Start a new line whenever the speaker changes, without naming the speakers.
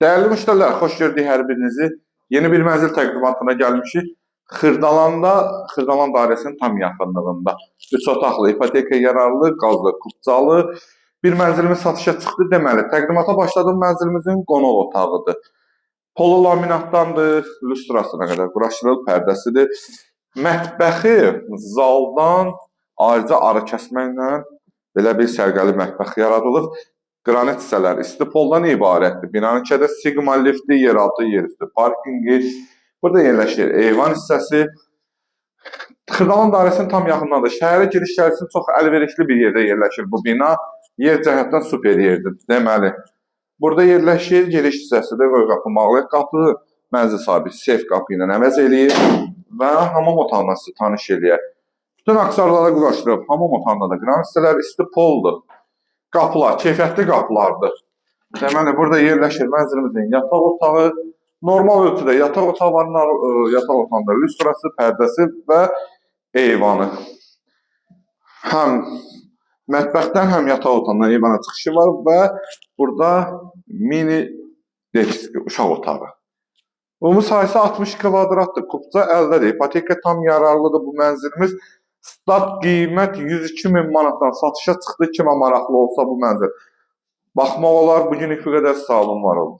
Değerli müşteriler, hoş gördük hər birinizi. Yeni bir mənzil təqdimatına gəlmişik. Xırdalan dairəsinin tam yaxınlığında. 3 otaqlı, ipoteka yararlı, qazlı, kupcalı bir mənzilimiz satışa çıxdı. Deməli, təqdimata başladığım mənzilimizin qonaq otağıdır. Polo laminatdandır, lüstrasına qədər quraşdırılıb, pərdəsidir. Mətbəxi zaldan ayrıca arı kəsməklə belə bir sərgəli mətbəx yaradılıb. Qranit hissələri isti poldan ibarətdir. Binanın içəridə Sigma lifti, yeraltı, yerüstü parkingi. Burada yerləşir eyvan hissəsi. Xırdalan dairəsinin tam yaxınındadır. Şəhərə giriş-gəliş üçün çox əlverişli bir yerdə yerləşir bu bina. Yer cəhətdən super yerdir. Deməli, burada yerləşir giriş hissəsidir. Qoy qapı, mağluq qapı. Mənzil sahibi sef qapı ilə əvəz eləyir və hamam otağına sizi tanış eləyər. Bütün aksarlara quraşdırıb, hamam otağında da qranit hissələri isti poldur. Qapılar, keyfiyyətli qapılardır. Deməli, burada yerləşir mənzilimizin yataq otağı. Normal ölçüdə yataq otağı var, yataq otağında lüstrası, pərdəsi və eyvanı. Həm mətbəxdən, həm yataq otağından eyvana çıxışı var və burada mini desk, uşaq otağı. Ümumi sayısı 60 kvadratdır. Kupça əldədir. İpoteka tam yararlıdır bu mənzilimiz. Start qiymət 102 min manatdan satışa çıxdı. Kimə maraqlı olsa bu mənzil baxmaq olar. Bugün iki qədər sağ olun, var olun.